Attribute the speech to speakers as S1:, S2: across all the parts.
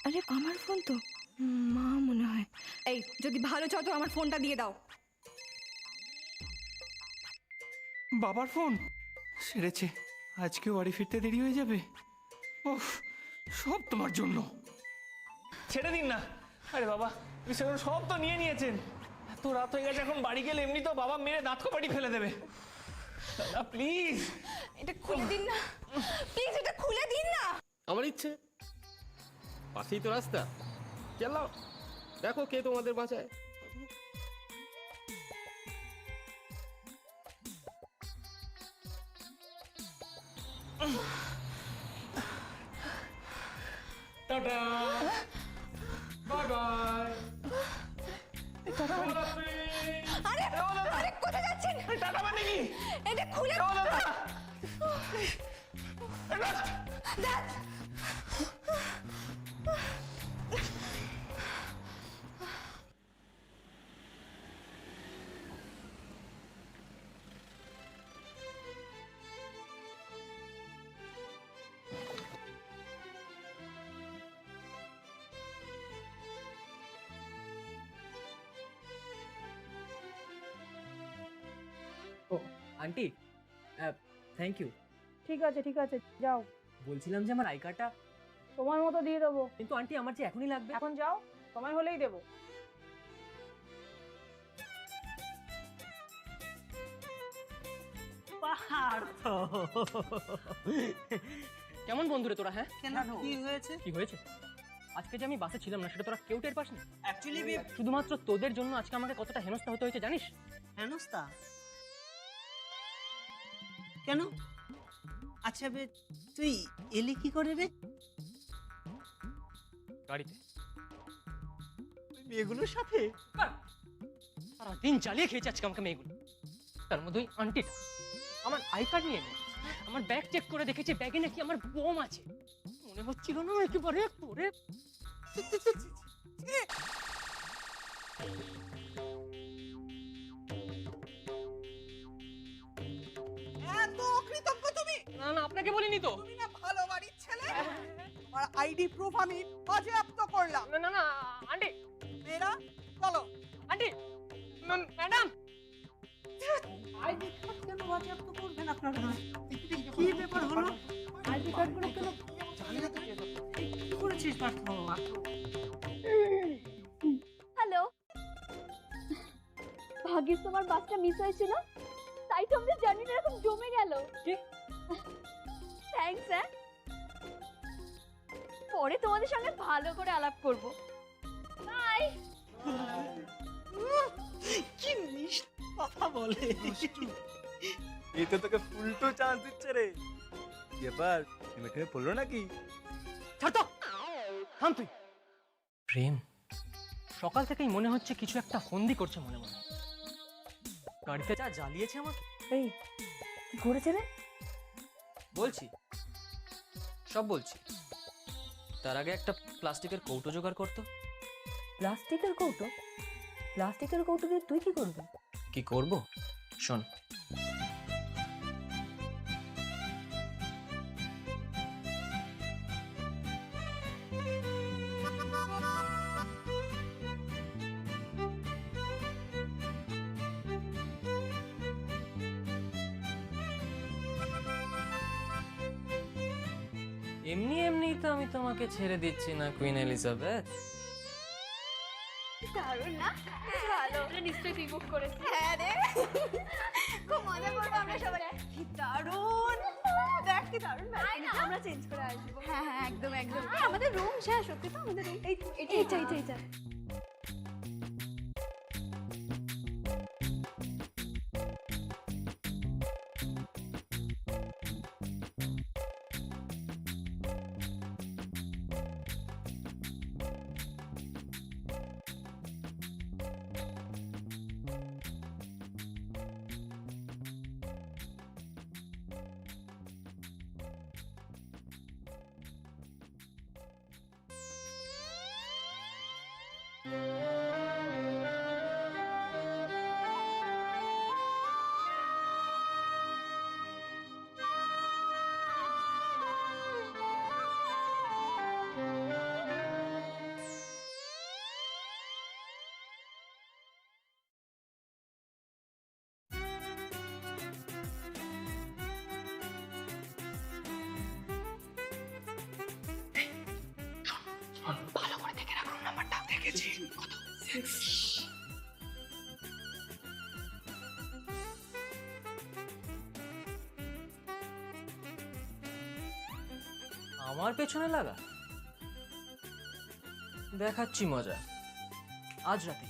S1: আরে আমার ফোন তো, মা মনে হয়। এই যদি ভালো চাও তো আমার ফোনটা দিয়ে দাও।
S2: বাবার ফোন সেরেছে, আজকে বাড়ি ফিরতে দেরি হয়ে যাবে। ওহ, সব তোমার জন্য। ছেড়ে দিন না। আরে বাবা, সেগুলো সব তো নিয়ে নিয়েছেন। এত রাত হয়ে গেছে, এখন বাড়ি গেলে এমনি তো বাবা মেরে দাঁত কপাটি ফেলে দেবে। দাদা প্লিজ,
S1: এটা খুলে দিন না, প্লিজ এটা খুলে দিন না।
S3: আমার ইচ্ছে, পাশেই তো রাস্তা, চালাও, দেখো কে তোমাদের বাঁচায়।
S2: Tata, bye bye.
S1: আরে আরে কোথায় যাচ্ছেন?
S2: টাটা মানে কি?
S1: এটা খুলে দাঁত।
S4: ও আন্টি, থ্যাংক ইউ।
S5: ঠিক আছে ঠিক আছে, যাও।
S4: বলছিলাম যে আমার আই কার্ডটা,
S5: সময় মতো দিয়ে দেবো।
S4: কিন্তু আন্টি আমার যে এখনই লাগবে।
S5: এখন যাও, সময় হলেই দেবো।
S4: কেমন বন্ধুরে তোরা? হ্যাঁ,
S6: কেন, কি হয়েছে?
S4: কি হয়েছে? আজকে যে আমি বাসে ছিলাম না, সেটা তোরা কেউ টের পাসনি।
S6: অ্যাকচুয়ালি
S4: শুধুমাত্র তোদের জন্য আজকে আমাকে কতটা হেনস্থা হতে হয়েছে জানিস?
S6: হেনস্থা কেন? আচ্ছা বে, তুই এলি কি করে রে?
S4: গাড়িতে
S6: মেয়েগুলোর সাথে?
S4: সারা দিন চালিয়ে খেয়েছে আজকে আমাকে মেয়েগুলো। তার মধ্যে ওই আন্টিটা আমার আই কার্ড নিয়ে নেয়, আমার ব্যাগ চেক করে দেখেছে ব্যাগে নাকি আমার বোম আছে। মনে হচ্ছিল না একেবারে পরে
S6: এত অকৃতজ্ঞ তুমি?
S4: না না, আপনাকে বলিনি তো।
S6: তুমি না ভালো বাড়ির ছেলে। আমার আইডি প্রুফ আমি বাজেয়াপ্ত করলাম।
S4: না না না আন্টি,
S6: মেয়েরা চলো।
S4: Aunty, madam.
S6: আইডি কার্ড কেন বাজেয়াপ্ত করবেন আপনারা? কি ব্যাপার হলো? আইডি কার্ডগুলো কেন? জানি না তো কি করেছিস পার্থ?
S7: হ্যালো, ভাগ্যিস তোমার বাসটা মিস হয়েছিল, তাই তো আমাদের জার্নিটা এরকম জমে গেল। থ্যাঙ্কস স্যার, পরে তোমাদের সঙ্গে ভালো করে আলাপ করব। বাই।
S6: কি মিষ্টি কথা বলে।
S8: এই তো তোকে ফুলটো চান্স দিচ্ছে রে। এবার মেটে পড়লো নাকি?
S4: ছাড় তো, থাম তুই। প্রেম সকাল থেকেই মনে হচ্ছে কিছু একটা ফন্দি করছে মনে মনে। গাড়িতে যা জ্বালিয়েছে আমাকে।
S5: এই কি করেছে রে?
S4: বলছি, সব বলছি। তার আগে একটা প্লাস্টিকের কৌটো জোগাড় করতো।
S5: প্লাস্টিকের কৌটো? প্লাস্টিকের কৌটো দিয়ে তুই কি করবি?
S4: কি করব শোন। এমনি এমনি তো আমি তোমাকে ছেড়ে দিচ্ছি না কুইন এলিজাবেথ।
S7: দারুণ না? ভালো, নিশ্চয়ই তুই বুক করেছিস। হ্যাঁ রে, খুব মজা করবো আমরা সবাই। কি দারুণ, দেখ কি দারুণ। আমরা চেঞ্জ করে আসবো। হ্যাঁ হ্যাঁ, একদম একদম। আমাদের রুম, হ্যাঁ সত্যি তো আমাদের রুম। এইটা
S4: আমার পেছনে লাগা? দেখাচ্ছি মজা আজ রাতে।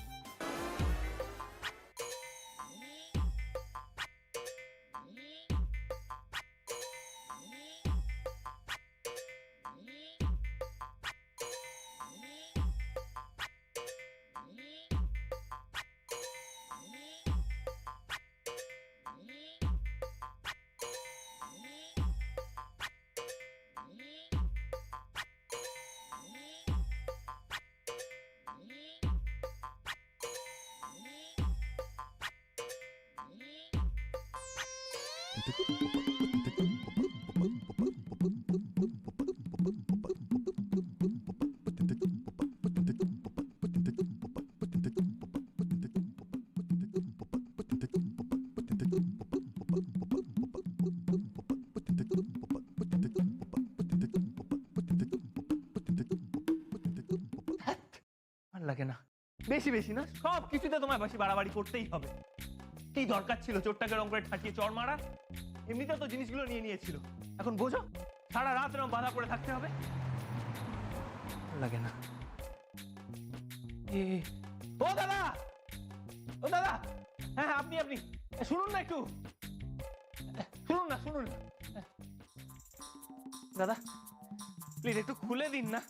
S2: আর লাগে না, বেশি বেশি না, সব কিছুতে তোমায় বেশি বাড়াবাড়ি করতেই হবে। কি দরকার ছিল চোরটাকে রং করে ঠাকিয়ে চড় মারা? এমনিতে তো জিনিসগুলো নিয়ে নিয়েছিল, এখন বোঝো সারা রাত এরকম বাধা পড়ে থাকতে হবে। লাগে না। ও দাদা, ও দাদা, হ্যাঁ হ্যাঁ আপনি আপনি শুনুন না একটু, শুনুন না শুনুন না দাদা, প্লিজ একটু খুলে দিন না।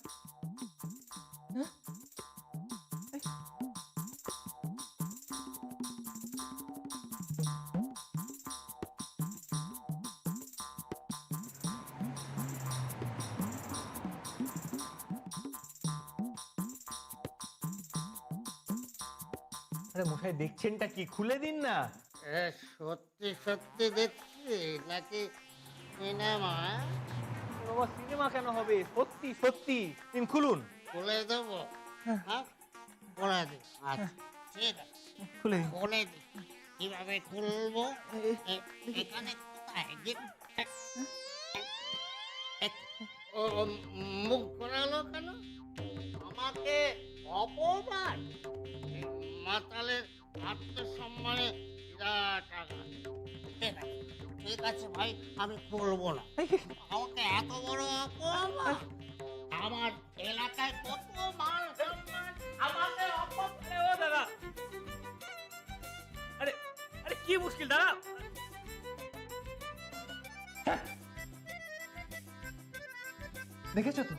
S2: আরে মশাই দেখছেনটা কি, খুলে দিন না।
S9: সত্যি সত্যি দেখছি নাকি সিনেমা?
S2: বাবা সিনেমা কেন হবে, সত্যি সত্যি, দিন খুলুন।
S9: খুলে দেবো? হ্যাঁ খুলে দি। আচ্ছা ঠিক আছে,
S2: খুলে
S9: খুলে দি। কিভাবে খুলবো? এখানে কোথায় ও মুখ ঘোরালো কেন? আমাকে অপমান! মাতালের আত্মসম্মানে বিরাট আঘাত। ঠিক আছে ঠিক আছে ভাই, আমি খুলবো না। আমাকে এত বড় অপমান! আমার এলাকায় কত মান সম্মান, আমাকে অপমান!
S2: ও দাদা, আরে আরে কি মুশকিল দাদা, দেখেছো তো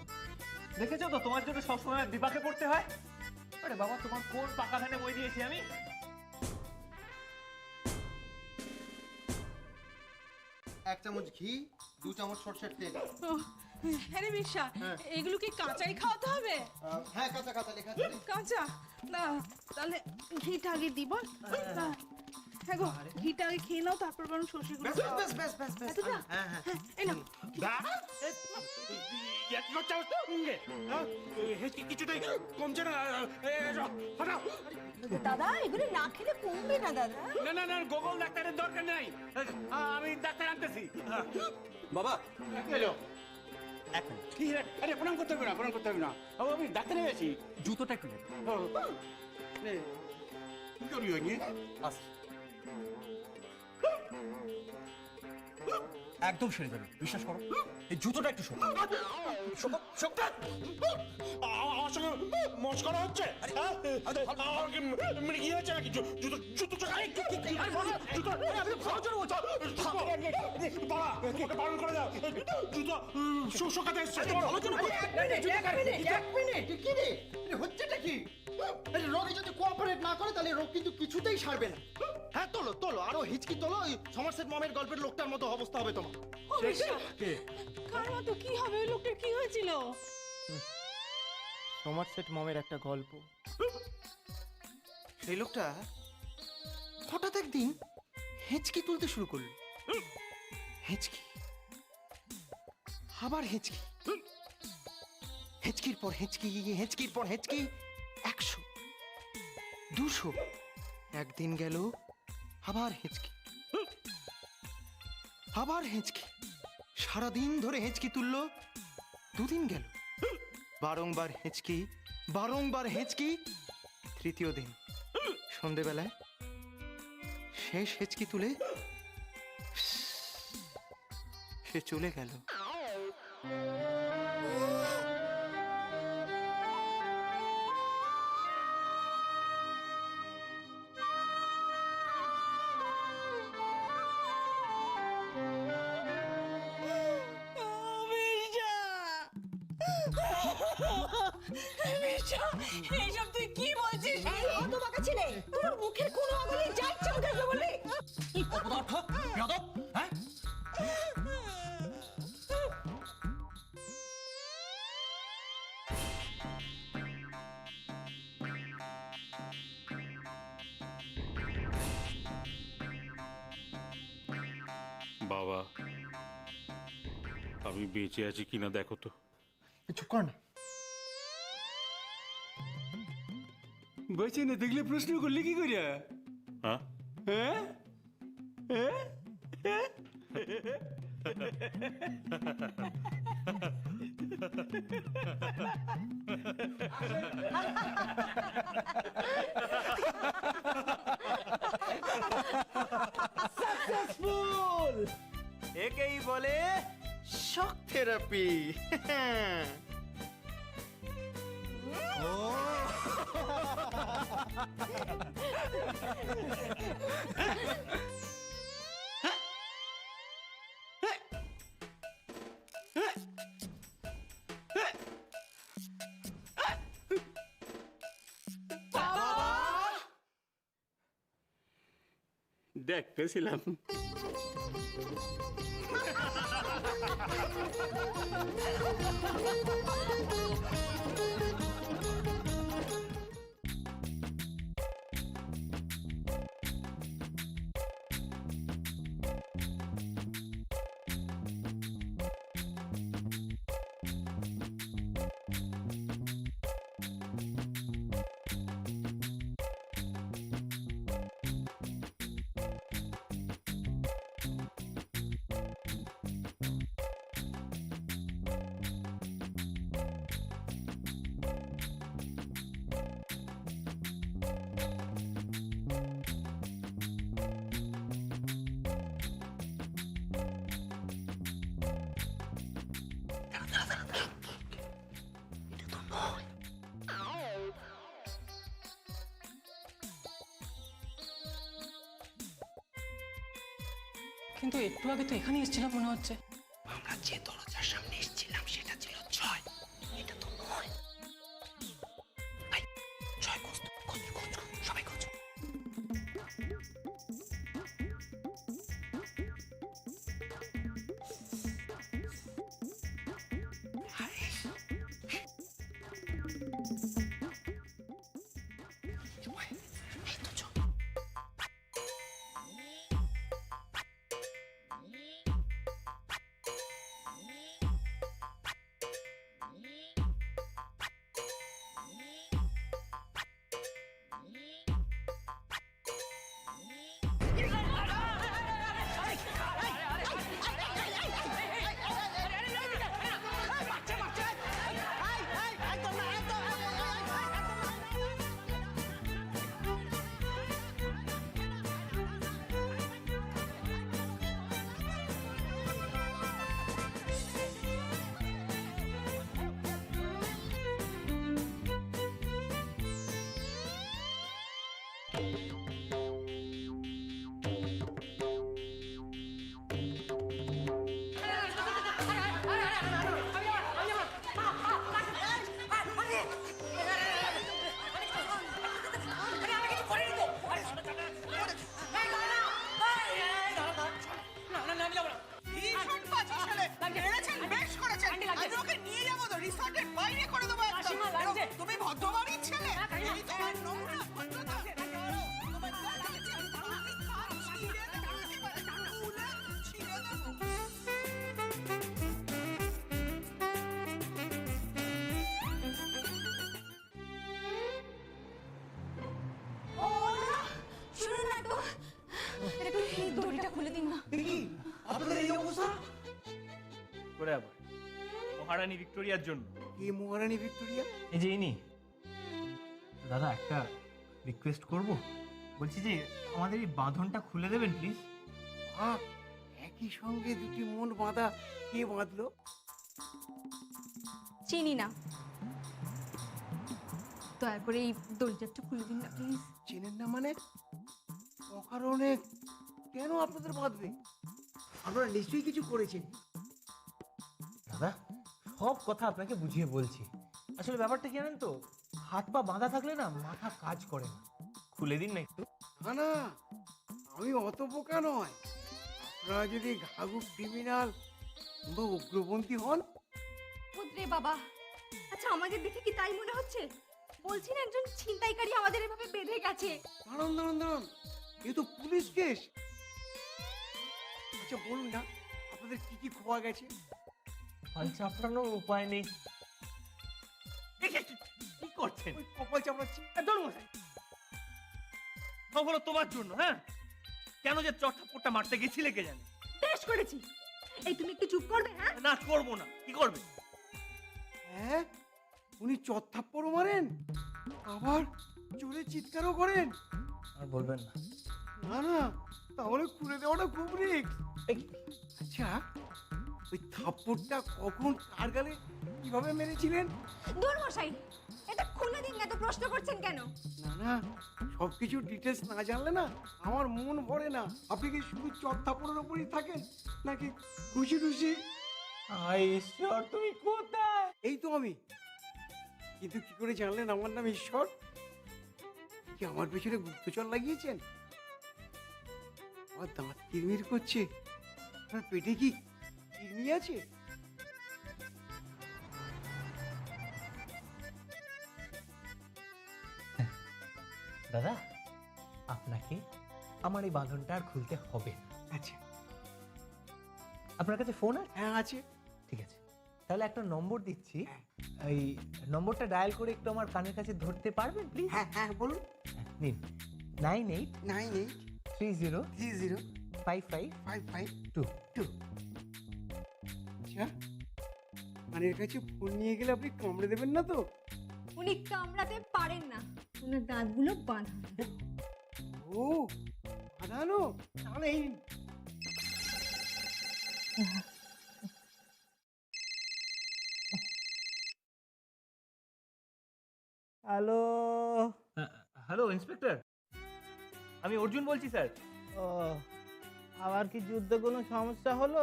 S2: দেখেছো তো, তোমার জন্য সবসময় বিপাকে পড়তে হয়। আরে বাবা, তোমার কোন পাকা ধানে বই দিয়েছি আমি?
S10: এক চামচ ঘি, 2 চামচ সরষের তেল।
S6: হ্যাঁ রে মিশা, এগুলো কি কাঁচাই খাওয়াতে হবে?
S10: হ্যাঁ কাঁচা কাঁচা লেখা আছে।
S6: কাঁচা না, তাহলে ঘিটা আগে দিব। হ্যাঁ গো, ঘিটা আগে খেয়ে নাও, তারপর বরং সর্ষেগুলো।
S10: ব্যাস ব্যাস ব্যাস ব্যাস ব্যাস।
S6: এতটা?
S10: হ্যাঁ হ্যাঁ।
S6: এই নাও।
S10: কিছুটাই কমছে না।
S5: দাদা এগুলো না খেলে কমবে না দাদা।
S2: না না না, গোগল ডাক্তারের দরকার নাই, আমি ডাক্তার আনতেছি।
S8: বাবা
S10: কি রে? আরে প্রণাম করতে হবে না, প্রণাম করতে হবে না। আমি ডাক্তারে গেছি।
S8: জুতোটা একটু নেন।
S10: কি করি ওই নিয়ে?
S8: একদম সেরে যাবে, বিশ্বাস করো। এই জুতোটা একটু শোক।
S10: আমার সঙ্গে মস্করা হচ্ছে? আমার কি মানে কি হয়েছে নাকি? জুতো জুতো বারণ করে দাও। জুতো শোকাতে এসছে।
S11: এক মিনিট, কি রে? হচ্ছেটা কি? রোগী যদি কোঅপারেট না করে তাহলে রোগ কিন্তু কিছুতেই সারবে না। হ্যাঁ তোলো তোলো, আরো হিচকি তোলো। ওই সমারসেট মমের গল্পের লোকটার মতো অবস্থা হবে তোমার।
S6: কার মতো কি হবে? ওই লোকটার কি হয়েছিল?
S11: সমারসেট মমের একটা গল্প। সেই লোকটা হঠাৎ একদিন হেঁচকি তুলতে শুরু করলো। হেঁচকি, আবার হেঁচকি, হেঁচকির পর হেঁচকি, হেঁচকির পর হেঁচকি। 100, 200, একদিন গেল, আবার হেঁচকি, আবার হেঁচকি। সারাদিন ধরে হেঁচকি তুললো। 2 দিন গেল, বারংবার হেঁচকি, বারংবার হেঁচকি। 3য় দিন সন্ধেবেলায় শেষ হেঁচকি তুলে সে চলে গেল।
S7: এইসব তুই কি বলছিস? এই কত বাঁকা ছেলে, তোর মুখের কোনো আঙুলে যা ইচ্ছা উঠে বললি।
S10: বাবা, আমি বেঁচে আছি কিনা দেখো তো।
S11: চুপ কর না।
S8: বলছি না দেখলে প্রশ্ন করলে কি করিয়া?
S10: হ্যাঁ,
S8: হ্যাঁ হ্যাঁ
S11: সাকসেসফুল, একেই বলে শক থেরাপি।
S10: দেখতেছিলাম।
S4: কিন্তু একটু আগে তো এখানে এসেছিলাম মনে হচ্ছে।
S9: আমরা যে দরজার সামনে এসেছিলাম সেটা ছিল 6, এটা তো নয়। ভাই 6 খোঁজ, সবাই খোঁজ।
S7: তুমি ভদ্রবাড়ির ছেলে, এই তোমার নোংরা ভদ্রতা।
S1: শুনুন না তো, একটু এই দড়িটা খুলে দিন না।
S11: আপনাদের এই অবস্থা?
S2: করে আবার মহারানী ভিক্টোরিয়ার জন্য।
S11: কি মহারানী ভিক্টোরিয়া?
S2: এই যে ইনি। দাদা একটা রিকোয়েস্ট করব, বলছি যে আমাদের এই বাঁধনটা খুলে দেবেন প্লিজ।
S11: একই সঙ্গে দুটি মন বাঁধা, কে বাঁধলো?
S1: চিনি না, দয়া করে এই দড়িটা একটু খুলে দিন না প্লিজ।
S11: চেনেন না মানে? অকারণে কেন আপনাদের বাঁধবে? আপনারা নিশ্চয়ই কিছু করেছেন।
S2: দাদা সব কথা আপনাকে বুঝিয়ে বলছি, আসলে ব্যাপারটা কি জানেন তো, হাত পা বাঁধা থাকলে না মাথা কাজ করে না। খুলে দিন না একটু।
S6: না না, আমি অত বোকা নয়। আপনারা যদি ঘাগুক ক্রিমিনাল বা উগ্রপন্থী হন,
S7: পুত্রে বাবা, আচ্ছা আমাদের দেখে কি তাই মনে হচ্ছে? বলছি না একজন ছিনতাইকারী আমাদের এভাবে বেঁধে গেছে।
S6: দাঁড়ান দাঁড়ান দাঁড়ান, এ তো পুলিশ কেস। আচ্ছা বলুন না, আপনাদের কি কি খোয়া গেছে?
S2: কপাল চাপড়ানোর উপায় নেই। কি করছেন?
S6: ওই কপাল চাপড়াচ্ছি।
S2: সব হলো তোমার জন্য। হ্যাঁ, কেন যে চট্টাপট্টা মারতে গেছিলে কে জানে।
S7: বেশ করেছি। এই তুমি একটু চুপ করবে? হ্যাঁ,
S2: না করবো না। কি করবে?
S6: হ্যাঁ, উনি চত্থাপ্পড়ও মারেন, আবার জোরে চিৎকারও করেন।
S2: আর বলবেন না।
S6: না না, তাহলে খুলে দেওয়াটা খুব রিস্ক। আচ্ছা, ওই থাপ্পড়টা কখন কার গালে কিভাবে মেরেছিলেন?
S7: দূর মশাই, এটা খুলে দিন না, তো প্রশ্ন করছেন কেন?
S6: না না, সবকিছু ডিটেলস না জানলে না আমার মন ভরে না। আপনি কি শুধু চত্থাপ্পড়ের উপরই থাকেন নাকি খুশি খুশি?
S2: ঈশ্বর, তুমি কোথায়?
S6: এই তো আমি। কিন্তু কি করে জানলেন আমার নাম ঈশ্বর? কি আমার পেছনে গুপ্তচর লাগিয়েছেন? আমার দাঁত কিরমির করছে। আপনার পেটে কি কিরমি আছে?
S9: দাদা, আপনাকে আমার এই বাঁধনটা আর খুলতে হবে না।
S6: আচ্ছা,
S9: আপনার কাছে ফোন আছে?
S6: হ্যাঁ আছে।
S9: ঠিক আছে, তাহলে একটা নম্বর দিচ্ছি, এই নম্বরটা ডায়াল করে একটু আমার কানের কাছে ধরতে পারবেন প্লিজ?
S6: হ্যাঁ হ্যাঁ বলুন।
S9: নিন, 983055
S6: 98305552। আচ্ছা, কানের কাছে ফোন নিয়ে গেলে আপনি কামড়ে দেবেন না তো?
S7: উনি কামড়াতে পারেন না, ওনার দাঁতগুলো বাঁধা।
S6: ও বাঁধানো, তাহলে এই
S8: হ্যালো।
S2: হ্যালো ইন্সপেক্টর, আমি অর্জুন বলছি স্যার।
S8: ও, আবার কি যুদ্ধে কোনো সমস্যা হলো?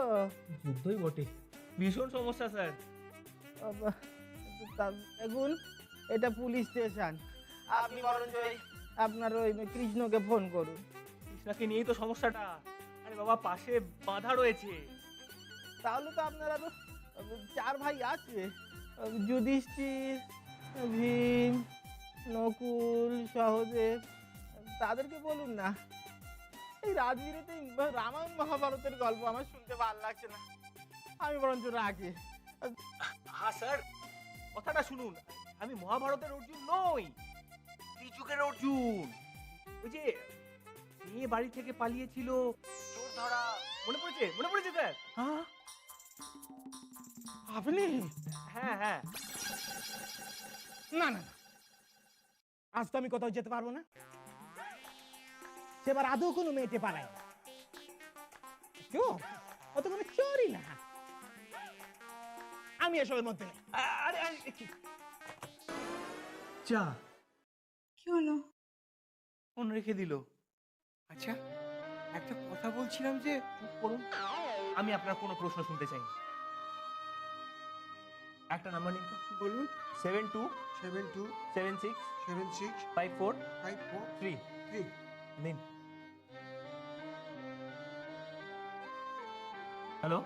S9: যুদ্ধই বটে।
S2: ভীষণ সমস্যা স্যার।
S8: দেখুন, এটা পুলিশ স্টেশন। আপনি বরঞ্চ আপনার ওই কৃষ্ণকে ফোন করুন।
S2: কৃষ্ণাকে নিয়েই তো সমস্যাটা। আরে বাবা, পাশে বাঁধা রয়েছে।
S8: তাহলে তো আপনারা তো 4 ভাই আছে, যুধিষ্ঠির, ভীম, নকুল, সহদেব। তাদেরকে বলুন না। এই রাজবিরেতে রামায়ণ মহাভারতের গল্প আমার শুনতে ভালো লাগছে না, আমি বরঞ্চ রাখি।
S2: হ্যাঁ স্যার, কথাটা শুনুন। আমি মহাভারতের অর্জুন নই, ত্রিযুগের অর্জুন। ওই যে মেয়ে বাড়ি থেকে পালিয়েছিল, চোর ধরা, মনে পড়েছে? মনে পড়েছে স্যার?
S8: হ্যাঁ, আপনি?
S2: হ্যাঁ হ্যাঁ।
S8: না না না, আজ তো আমি কোথাও যেতে পারবো না। সেবার আদৌ কোনো মেয়েতে পালায় না। চোর, অত কোনো চোরই না। আমি এসবের মধ্যে নেই।
S2: আরে
S9: চা।
S7: কি হলো?
S2: ফোন রেখে দিল।
S6: আচ্ছা, একটা কথা বলছিলাম যে,
S2: চুপ করুন, আমি আপনার কোনো প্রশ্ন শুনতে চাই না। একটা নাম্বার নিন তো।
S6: বলুন।
S2: 72765454 নিন। হ্যালো।